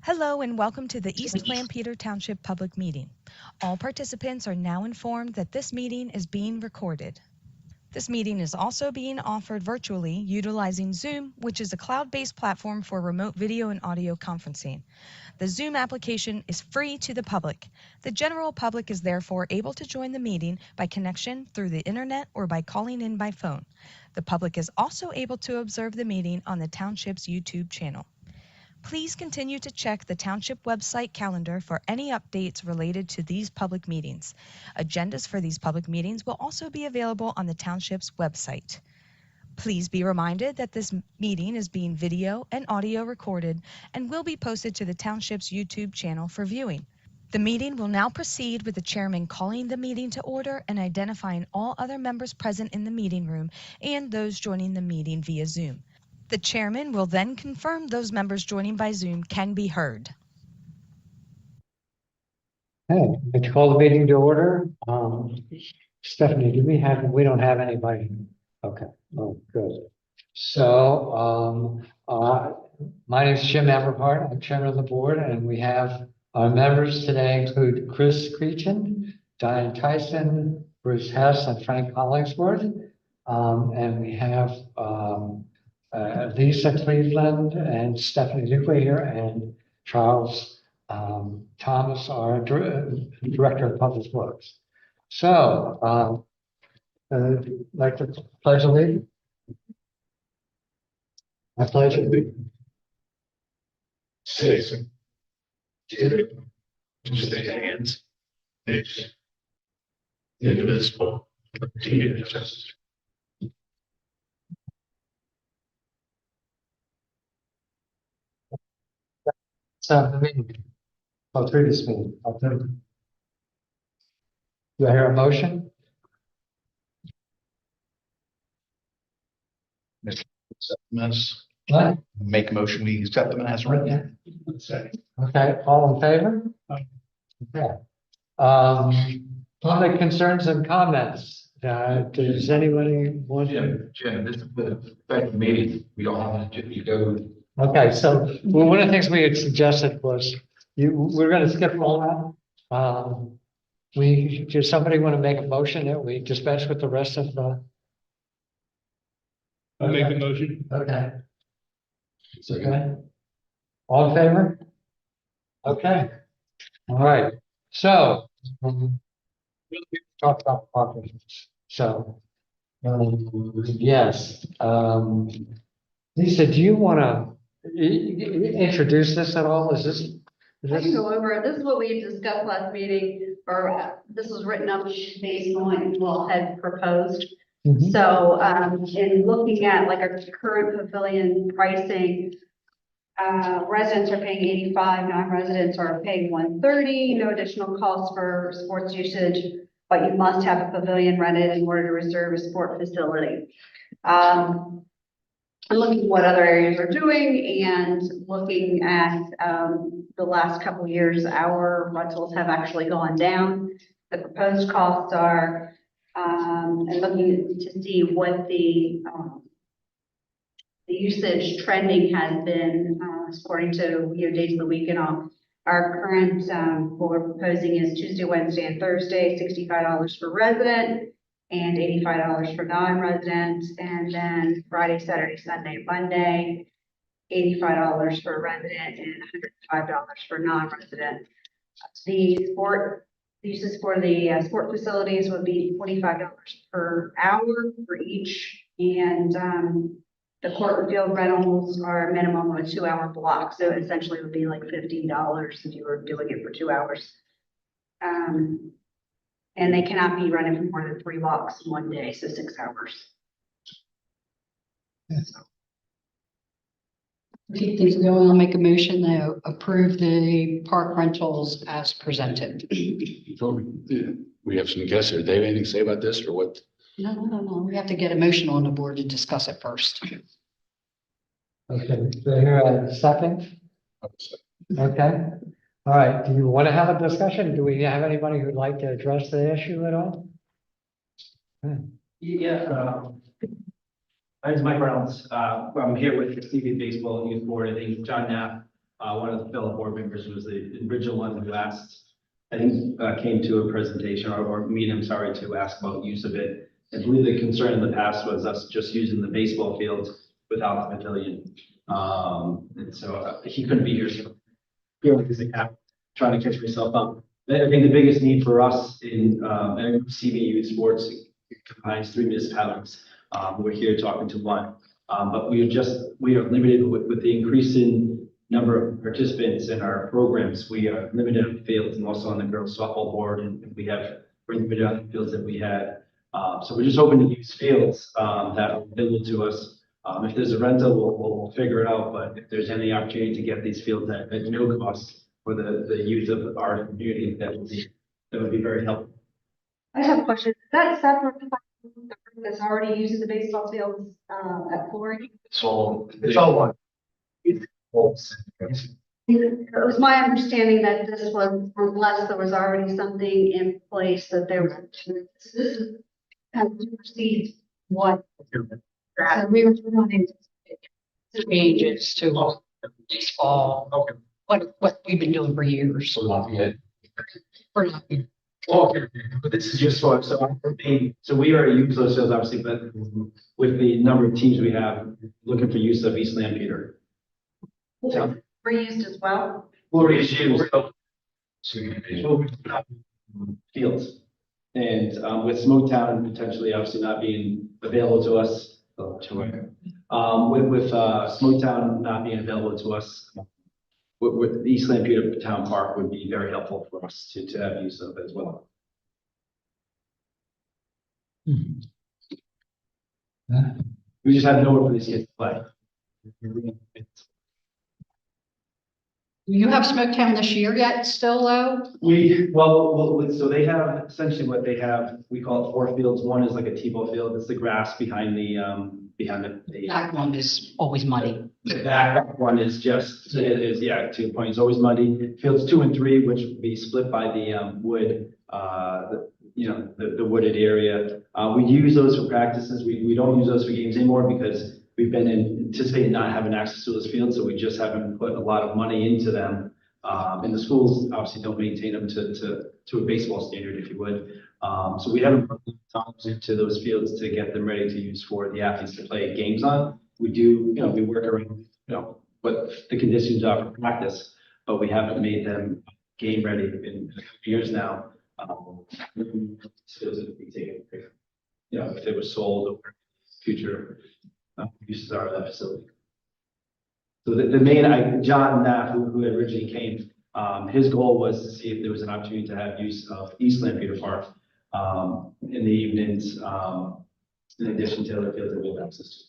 Hello and welcome to the East Lampeter Township Public Meeting. All participants are now informed that this meeting is being recorded. This meeting is also being offered virtually utilizing Zoom, which is a cloud-based platform for remote video and audio conferencing. The Zoom application is free to the public. The general public is therefore able to join the meeting by connection through the internet or by calling in by phone. The public is also able to observe the meeting on the Township's YouTube channel. Please continue to check the Township website calendar for any updates related to these public meetings. Agendas for these public meetings will also be available on the Township's website. Please be reminded that this meeting is being video and audio recorded and will be posted to the Township's YouTube channel for viewing. The meeting will now proceed with the chairman calling the meeting to order and identifying all other members present in the meeting room and those joining the meeting via Zoom. The chairman will then confirm those members joining by Zoom can be heard. Hey, let's call the meeting to order. Stephanie, we don't have anybody. Okay, oh, good. So, my name is Jim Everhart. I'm chairman of the board, and we have our members today include Chris Creechin, Diane Tyson, Bruce Hess, and Frank Hollingsworth. And we have, Lisa Cleveland and Stephanie Duque here, and Charles Thomas, our Director of Public Works. So, like to pledge allegiance. I pledge allegiance to the hands, indivisible, to justice. So the meeting. Oh, through this meeting. Do I hear a motion? What? Make a motion, we accept them as written. Okay, all in favor? Okay. Public concerns and comments. Does anybody want to? Jim, this is the special meeting. We all have to go. Okay, so one of the things we had suggested was we're going to skip all that. Does somebody want to make a motion that we dispense with the rest of the? I'll make the motion. Okay. Okay. All in favor? Okay. All right. So talk about progress. So yes. Lisa, do you want to introduce this at all? Is this? I can go over it. This is what we discussed last meeting, or this was written up based on what you all had proposed. Mhm. So, in looking at like our current pavilion pricing, residents are paying 85, non-residents are paying 130, no additional cost for sports usage, but you must have a pavilion rented in order to reserve a sport facility. I'm looking at what other areas are doing and looking at the last couple of years, our rentals have actually gone down. The proposed costs are, and looking to see what the usage trending has been according to days of the week and all. Our current what we're proposing is Tuesday, Wednesday, and Thursday, $65 for resident and $85 for non-resident, and then Friday, Saturday, Sunday, Monday, $85 for resident and $105 for non-resident. The uses for the sport facilities would be $45 per hour for each, and the court and field rentals are a minimum of a 2-hour block, so essentially it would be like $15 if you were doing it for 2 hours. And they cannot be rented for more than 3 blocks in one day, so 6 hours. Keep things going. I'll make a motion to approve the park rentals as presented. We have some guests here. Do they have anything to say about this or what? No. We have to get a motion on the board to discuss it first. Okay, so here a second. Okay. All right. Do you want to have a discussion? Do we have anybody who'd like to address the issue at all? Yeah, My name is Mike Reynolds. I'm here with the CV Baseball Youth Board. I think John Knapp, one of the fellow board members, was the original one who asked, I think, came to a presentation or meeting, I'm sorry, to ask about use of it. I believe the concern in the past was us just using the baseball field without the pavilion. And so he couldn't be here, so trying to catch myself up. I think the biggest need for us in CV Youth Sports combines 3 municipalities. We're here talking to one, but we are limited with the increasing number of participants in our programs. We are limited on fields and also on the girls softball board, and we're limited on the fields that we had. So we're just hoping to use fields that are available to us. If there's a rental, we'll figure it out, but if there's any opportunity to get these fields at no cost for the youth of our community, that would be very helpful. I have a question. Is that separate from the group that's already using the baseball fields at Florida? It's all one. It was my understanding that this was, unless there was already something in place that they were, this is kind of proceed what. So we were wanting changes to baseball, Okay. what we've been doing for years. So Lafayette. For not- Okay, but this is just for, so we are a youth association, obviously, but with the number of teams we have, looking for use of East Lampeter. So, Were used as well? Gloria is used, So fields. And with Smoketown potentially obviously not being available to us, with Smoketown not being available to us, with the East Lampeter Town Park would be very helpful for us to have use of as well. We just have nowhere for these kids to play. Do you have Smoketown this year yet, still low? So they have essentially what they have, we call it 4 fields. One is like a T-ball field. It's the grass behind the. That one is always muddy. That one is just, it is, yeah, to your point, it's always muddy. Fields 2 and 3, which would be split by the wood, the wooded area. We use those for practices. We don't use those for games anymore because we've been anticipating not having access to those fields, so we just haven't put a lot of money into them. And the schools obviously don't maintain them to a baseball standard, if you would. So we haven't put time into those fields to get them ready to use for the athletes to play games on. We do, we work around, what the conditions are for practice, but we haven't made them game ready in a few years now. Skills that we take, if they were sold or future uses are of that facility. So the main, John Knapp, who originally came, his goal was to see if there was an opportunity to have use of East Lampeter Park in the evenings, in addition to other fields that we have access to.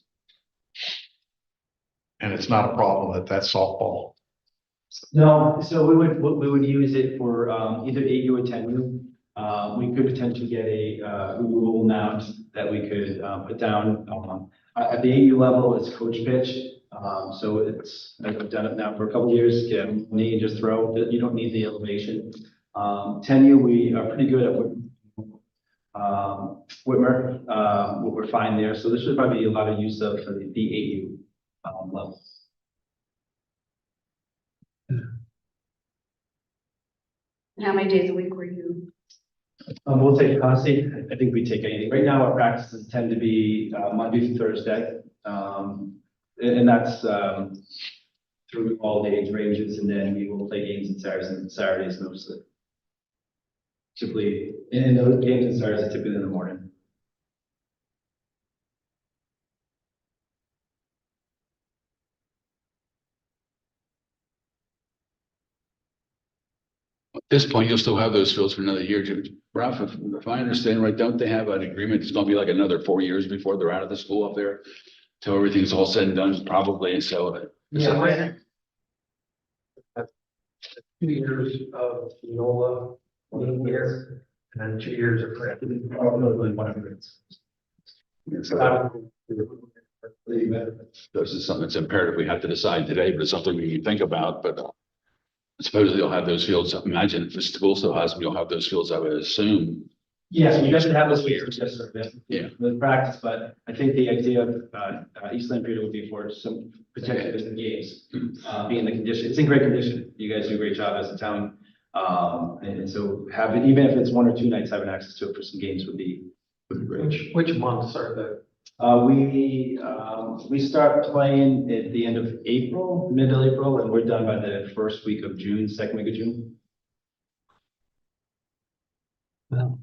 And it's not a problem that that's softball. No, so we would use it for either 8U or 10U. We could potentially get a removable mound that we could put down. At the 8U level, it's coach pitch. So it's, I've done it now for a couple of years, get a knee and just throw. You don't need the elevation. 10U, we are pretty good at Whitmer. We're fine there. So this would probably be a lot of use of for the 8U level. How many days a week were you? We'll take, honestly, I think we take anything. Right now, our practices tend to be Monday through Thursday. And that's through all the age ranges, and then we will play games on Saturdays mostly. Typically, and those games on Saturdays are typically in the morning. At this point, you'll still have those fields for another year. Ralph, if I understand right, don't they have an agreement? It's gonna be like another 4 years before they're out of the school up there? Till everything's all said and done, probably, so. Yeah. 2 years of NOLA, 1 year, and then 2 years of prep. Probably 100. This is something that's imperative we have to decide today, but it's something we can think about, but supposedly you'll have those fields. Imagine if the school still has them, you'll have those fields, I would assume, Yes, we just have this week, yes, sir. Yeah. The practice, but I think the idea of, East Lampeter would be for some potential games, being the condition, it's in great condition. You guys do a great job as a town. And so having, even if it's 1 or 2 nights, having access to it for some games would be great. Which months are the? We start playing at the end of April, middle April, and we're done by the first week of June, second week of June. Well,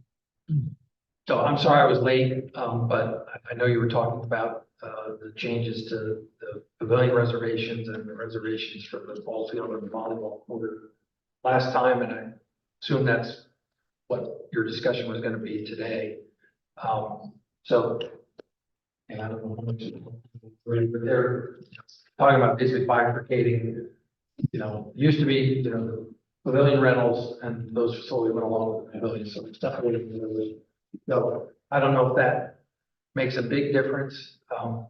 So I'm sorry I was late, but I know you were talking about the changes to the pavilion reservations and the reservations for the ball field and the volleyball court last time, and I assume that's what your discussion was gonna be today. So, and I don't know how much, but they're talking about basically bifurcating, used to be, the pavilion rentals and those facilities went along with the pavilion, so stuff wouldn't really go. I don't know if that makes a big difference,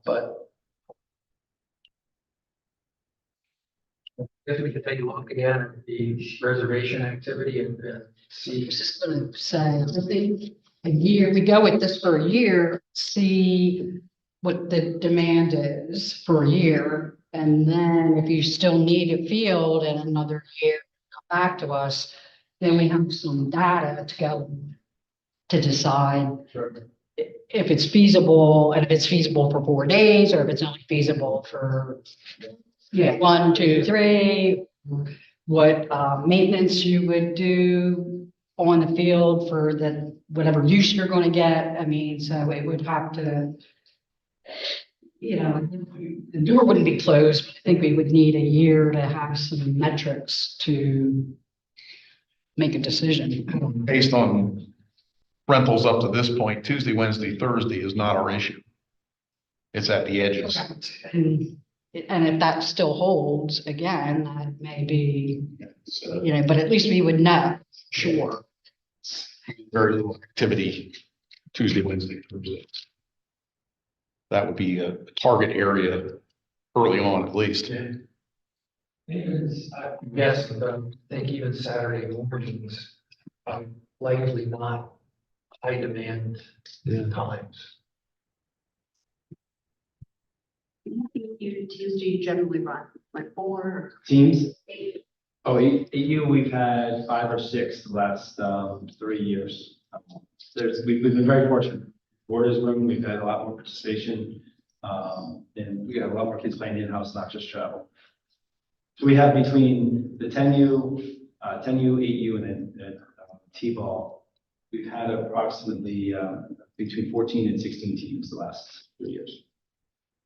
but I guess we could take a look again at the reservation activity and I see. was just gonna say, I think a year, we go with this for a year, see what the demand is for a year. And then if you still need a field in another year, come back to us, then we have some data to go to decide if it's feasible, and if it's feasible for 4 days, or if it's only feasible for 1, 2, 3, what maintenance you would do on the field for the whatever use you're going to get. I mean, so it would have to, the door wouldn't be closed, but I think we would need a year to have some metrics to make a decision. Based on rentals up to this point, Tuesday, Wednesday, Thursday is not our issue. It's at the edges. And if that still holds, again, that may be, So but at least we would know, sure. very little activity Tuesday, Wednesday, Thursday. That would be a target area early on, at least. Yes, I think even Saturday mornings, likely not high demand times. You Tuesday generally run, like 4, Teams? 8. Oh, AU, we've had 5 or 6 the last 3 years. We've been very fortunate. Borders room, we've had a lot more participation. And we have a lot more kids playing in-house, not just travel. So we have between the 10U, 8U, and then T-ball, we've had approximately between 14 and 16 teams the last 3 years.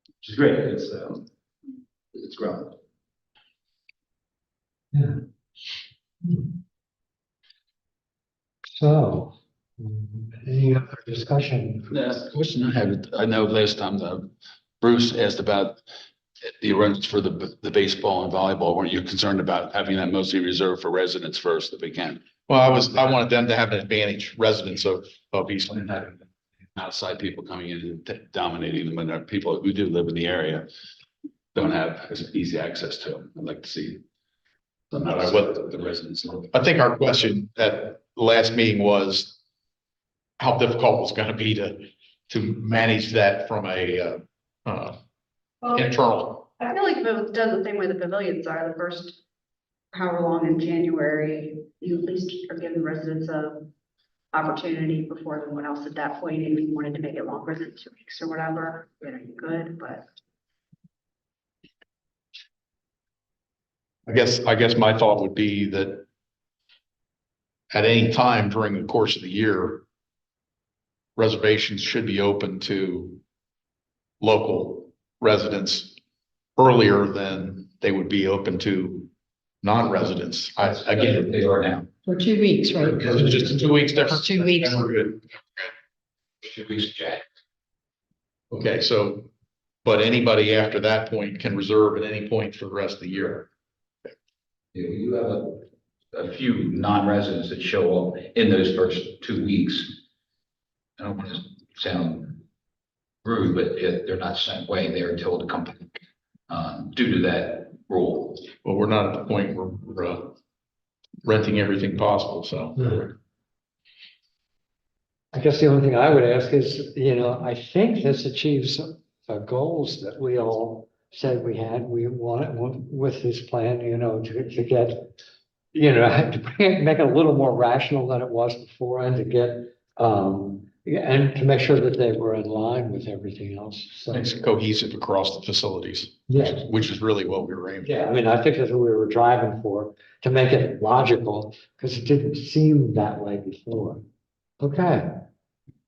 Which is great. It's grown. yeah. So, any other discussion? The question I had, I know last time Bruce asked about the arrangements for the baseball and volleyball. Weren't you concerned about having that mostly reserved for residents first if we can? Well, I wanted them to have an advantage, residents of East And having outside people coming in and dominating them, when there are people who do live in the area don't have as easy access to them. I'd like to see some of what the residents know. I think our question at the last meeting was how difficult it was going to be to manage that from a internal. I feel like if it was done the same way the pavilions are, the first however long in January, you at least are giving residents a opportunity before everyone else at that point. And if you wanted to make it longer than 2 weeks or whatever, you could, but. I guess my thought would be that at any time during the course of the year, reservations should be open to local residents earlier than they would be open to non-residents. Again, They are now. For 2 weeks, right? because it's just 2 weeks difference. 2 weeks. And we're good. 2 weeks, Jack. Okay, so, but anybody after that point can reserve at any point for the rest of the year. You have a few non-residents that show up in those first 2 weeks. I don't want to sound rude, but they're not sent way there until the company, due to that rule. Well, we're not at the point where we're renting everything possible, so. I guess the only thing I would ask is, I think this achieves the goals that we all said we had. We wanted with this plan, to get, to make it a little more rational than it was before and to get, and to make sure that they were in line with everything else. So, It's cohesive across the facilities, yeah. which is really what we were aiming. Yeah, I mean, I think that's what we were driving for, to make it logical, because it didn't seem that way before. Okay.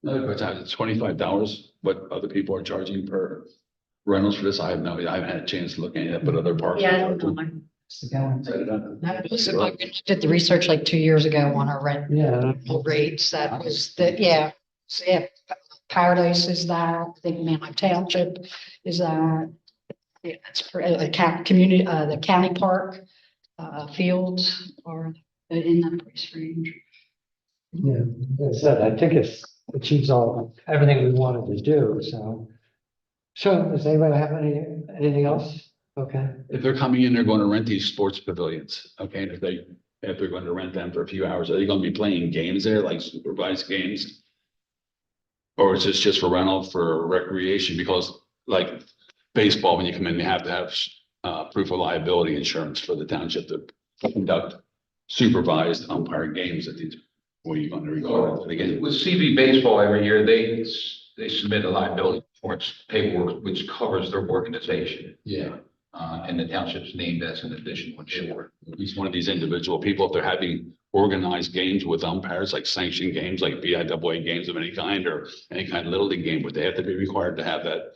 Another question, it's $25, what other people are charging per rentals for this? I haven't had a chance to look at it, but other parks. Yeah. That was, like, we did the research like 2 years ago on our Yeah. rental rates. That was yeah. So yeah, Paradise is that, I think Manheim Township is that. Yeah, it's for community, the county park, fields are in that price range. Yeah, as I said, I think it achieves everything we wanted to do, so. So, does anybody have anything else? Okay. If they're coming in, they're going to rent these sports pavilions, okay, and if they're going to rent them for a few hours, are they going to be playing games there, like supervised games? Or is this just for rental for recreation? Because like baseball, when you come in, you have to have proof of liability insurance for the township to conduct supervised umpire games at these. What are you going to record it again? With CV baseball every year, they submit a liability insurance paperwork, which covers their organization. Yeah. And the township's named as an additional insurer. Each one of these individual people, if they're having organized games with umpires, like sanctioned games, like BIAA games of any kind, or any kind of little league game, would they have to be required to have that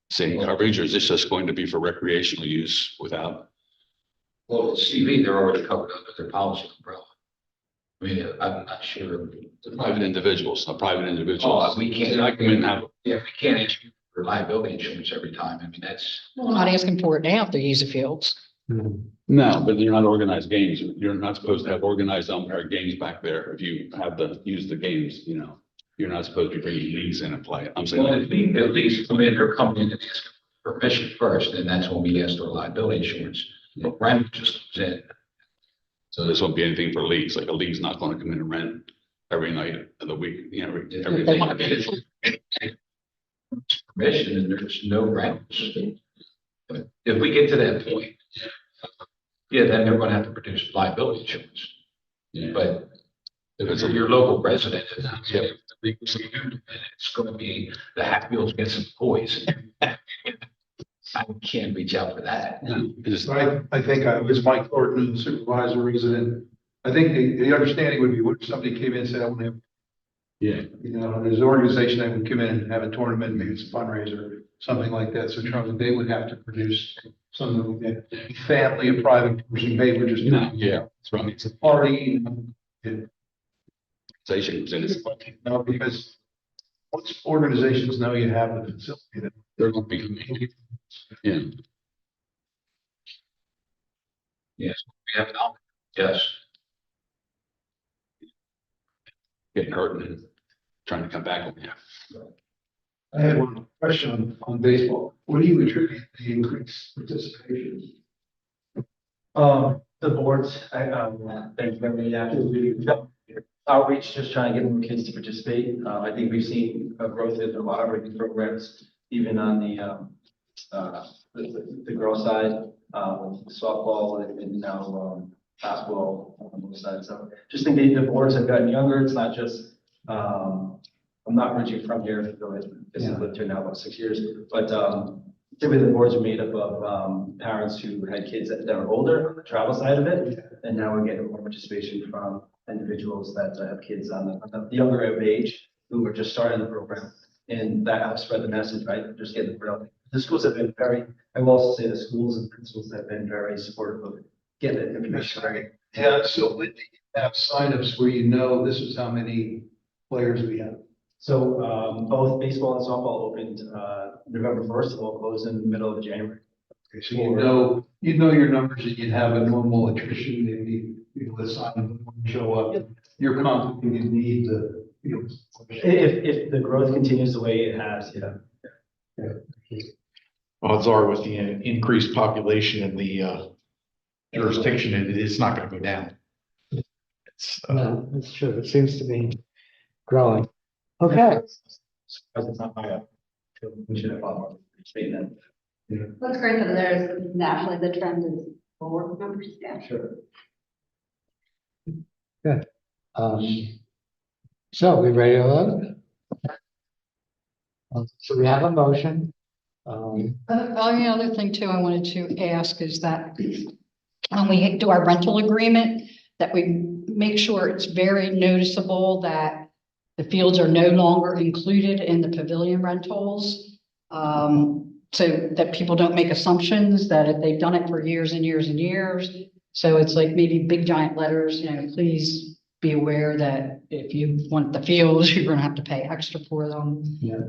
same coverage, or is this just going to be for recreational use without? Well, CV, they're already covered under their policy umbrella. I mean, I'm not sure. Private individuals, We can't. I come in and have, Yeah, we can't issue for liability insurance every time. I mean, that's. Well, I'm not asking for it now if they use the fields. no, but you're not organized games. You're not supposed to have organized umpire games back there. If you have use the games, you're not supposed to be bringing leagues in and play. I'm saying. Well, at least come in, they're coming in and asking for permission first, and that's when we ask for liability insurance. But rent just comes in. So this won't be anything for leagues, like a league's not going to come in and rent every night of the week, every They want day. to Permission and there's no rent. But if we get to that point, yeah, then they're gonna have to produce liability insurance. Yeah. But if it's your local resident, it's gonna be the Hatfields against the boys. I can't reach out for that. It's- I think I was Mike Thornton, supervisor resident. I think the understanding would be what somebody came in and said, I want to have, Yeah, there's an organization that would come in and have a tournament, maybe it's a fundraiser, something like that. So Charlie, they would have to produce something like that. Family, a private person, they would just. yeah, that's right. It's a party. Organizations, and No, because once organizations know you have the facility, then they're going to be, yeah. We have now, yes. Getting hurt and trying to come back on you. I had one question on baseball. What do you attribute the increased participation? The boards, thank you very much. Outreach, just trying to get more kids to participate. I think we've seen a growth in a lot of our programs, even on the girl side, softball and now basketball on both sides. So just think the boards have gotten younger. It's not just, I'm not originally from here, I've lived here now about 6 years, but typically the boards are made up of parents who had kids that are older on the travel side of it. And now we're getting more participation from individuals that have kids on the younger of age who are just starting the program. And that helps spread the message, right? Just getting the word out. The schools have been I will also say the schools and principals have been very supportive of getting that information. Right. Yeah, so when do you have signups where this is how many players we have? So both baseball and softball opened November 1st, will close in the middle of January. Okay, so you know your numbers and you'd have a normal attrition, maybe people that sign up and show up. You're confident you need the field. If the growth continues the way it has, yeah. Odds are with the increased population in the jurisdiction, it's not going to go down. It's, No, that's true. It seems to be growing. Okay, Because it's not high up. We should have a lot more statement. That's great that there's naturally the trend is for work members, yeah. Sure. so we ready to vote? So we have a motion. The other thing too, I wanted to ask is that when we do our rental agreement, that we make sure it's very noticeable that the fields are no longer included in the pavilion rentals. So that people don't make assumptions that if they've done it for years and years and years. So it's like maybe big giant letters, please be aware that if you want the fields, you're gonna have to pay extra for them. Yeah.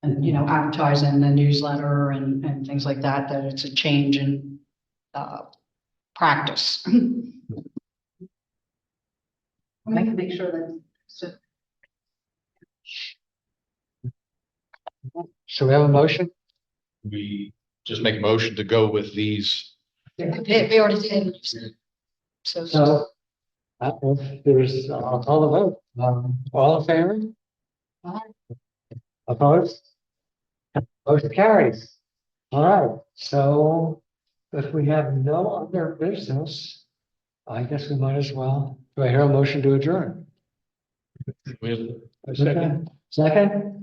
And, advertise in the newsletter and things like that, that it's a change in, practice. Make sure that. So we have a motion? We just make a motion to go with these. We already did. So, So, if there's, I'll call the vote. All in favor? Aye. Opposed? Motion carries. All right, so if we have no other business, I guess we might as well, do I hear a motion to adjourn? We have a second? Second?